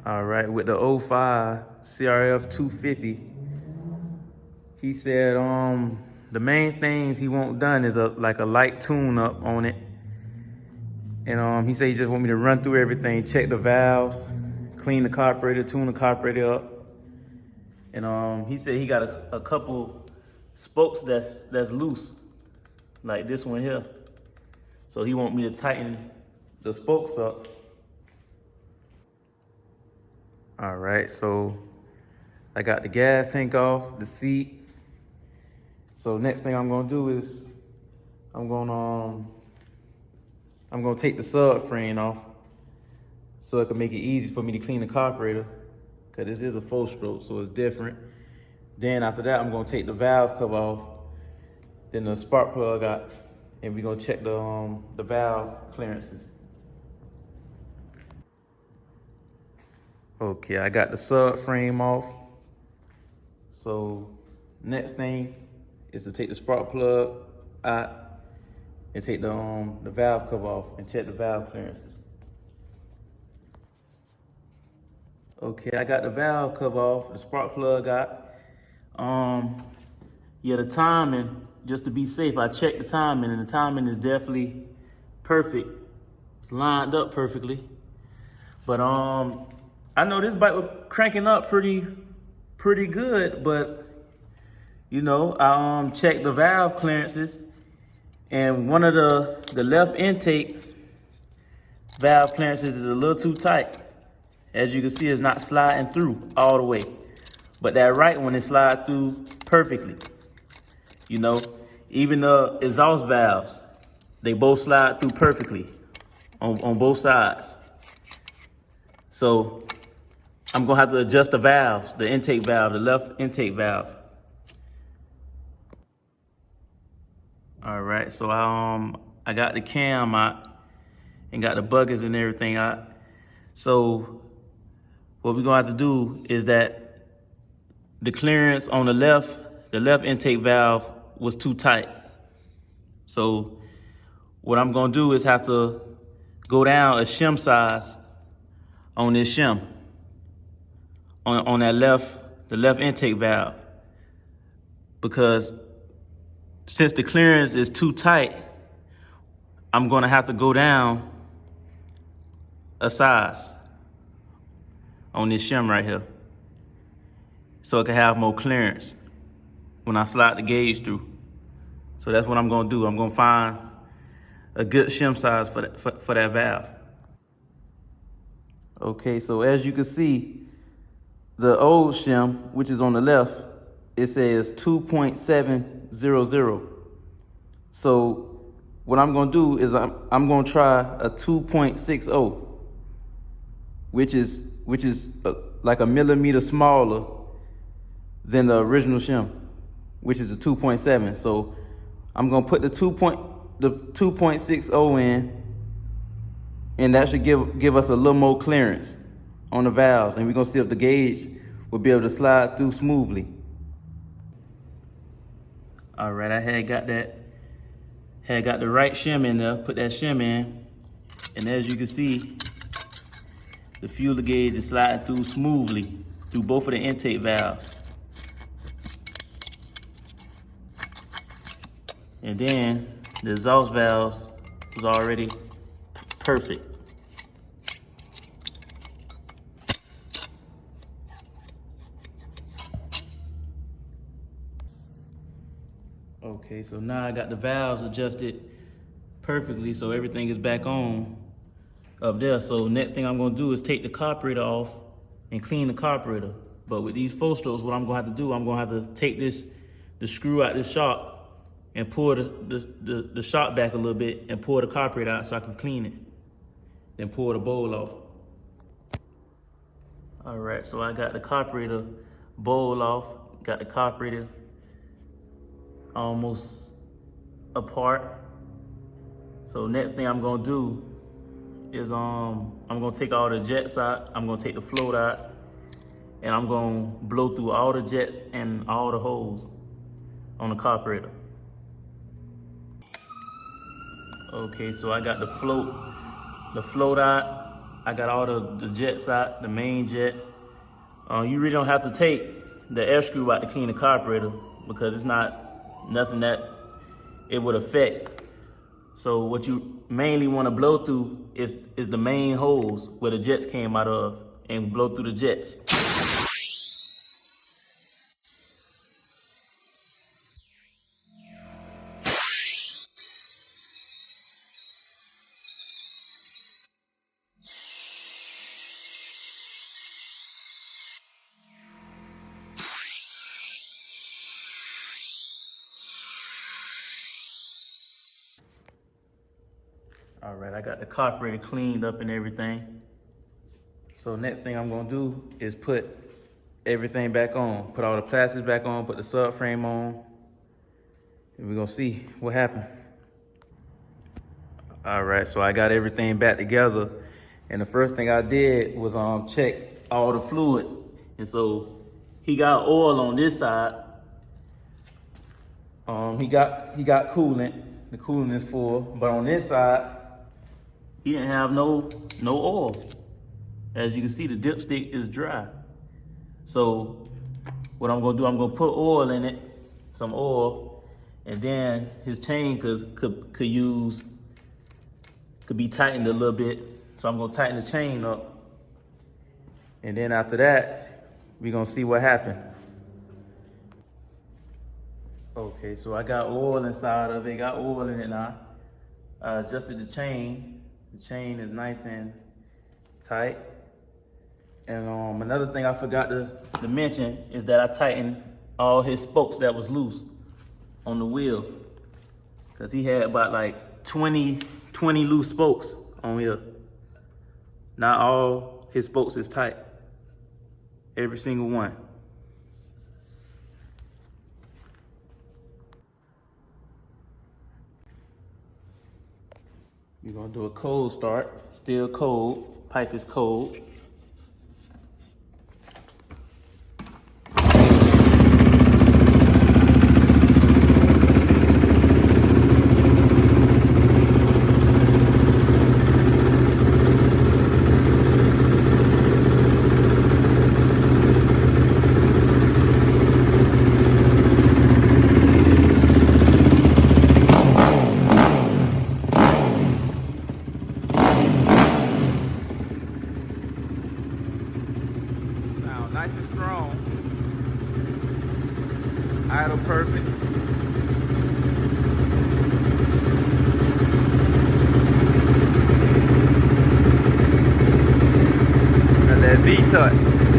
All right, with the 05 crf250, he said the main things he want done is like a light tune-up on it. And he said he just want me to run through everything, check the valves, clean the carburetor, tune the carburetor up. And he said he got a couple spokes that's loose, like this one here. So he want me to tighten the spokes up. All right, so I got the gas tank off, the seat. So next thing I'm gonna do is I'm gonna take the subframe off so it can make it easy for me to clean the carburetor, because this is a 4-stroke, so it's different. Then after that, I'm gonna take the valve cover off, then the spark plug out, and we're gonna check the valve clearances. Okay, I got the subframe off. So next thing is to take the spark plug out and take the valve cover off and check the valve clearances. Okay, I got the valve cover off, the spark plug out. Yeah, the timing, just to be safe, I checked the timing, and the timing is definitely perfect. It's lined up perfectly. But I know this bike was cranking up pretty good, but you know, I checked the valve clearances, and one of the left intake valve clearances is a little too tight. As you can see, it's not sliding through all the way, but that right one is sliding through perfectly. You know, even the exhaust valves, they both slide through perfectly on both sides. So I'm gonna have to adjust the valves, the intake valve, the left intake valve. All right, so I got the cam out and got the buckets and everything out. So what we're gonna have to do is that the clearance on the left intake valve was too tight. So what I'm gonna do is have to go down a shim size on this shim, on that the left intake valve, because since the clearance is too tight, I'm gonna have to go down a size on this shim right here, so it can have more clearance when I slide the gauge through. So that's what I'm gonna do. I'm gonna find a good shim size for that valve. Okay, so as you can see, the old shim, which is on the left, it says 2.700. So what I'm gonna do is I'm gonna try a 2.60, which is like a millimeter smaller than the original shim, which is a 2.7. So I'm gonna put the 2.60 in, and that should give us a little more clearance on the valves, and we're gonna see if the gauge will be able to slide through smoothly. All right, I had got the right shim in there, put that shim in, and as you can see, the fuel gauge is sliding through smoothly through both of the intake valves. And then the exhaust valves was already perfect. Okay, so now I got the valves adjusted perfectly, so everything is back on up there. So next thing I'm gonna do is take the carburetor off and clean the carburetor. But with these 4-strokes, what I'm gonna have to do, I'm gonna have to take the screw out this shock and pull the shock back a little bit and pull the carburetor out so I can clean it. Then pull the bowl off. All right, so I got the carburetor bowl off, got the carburetor almost apart. So next thing I'm gonna do is I'm gonna take all the jets out, I'm gonna take the float out, and I'm gonna blow through all the jets and all the holes on the carburetor. Okay, so I got the float out. I got all the jets out, the main jets. You really don't have to take the air screw out to clean the carburetor because it's not nothing that it would affect. So what you mainly want to blow through is the main hose where the jets came out of, and blow through the jets. All right, I got the carburetor cleaned up and everything. So next thing I'm gonna do is put everything back on. Put all the plastics back on, put the subframe on, and we're gonna see what happened. All right, so I got everything back together. And the first thing I did was check all the fluids. And so he got oil on this side. He got coolant. The coolant is full, but on this side, he didn't have no oil. As you can see, the dipstick is dry. So what I'm gonna do, I'm gonna put oil in it, some oil, and then his chain could be tightened a little bit. So I'm gonna tighten the chain up. And then after that, we're gonna see what happened. Okay, so I got oil inside of it, got oil in it now. I adjusted the chain. The chain is nice and tight. And another thing I forgot to mention is that I tightened all his spokes that was loose on the wheel. Cause he had about like 20 loose spokes on here. Not all his spokes is tight. Every single one. We're gonna do a cold start, still cold, pipe is cold. Nice and strong. Idle perfect. Got that V-touch.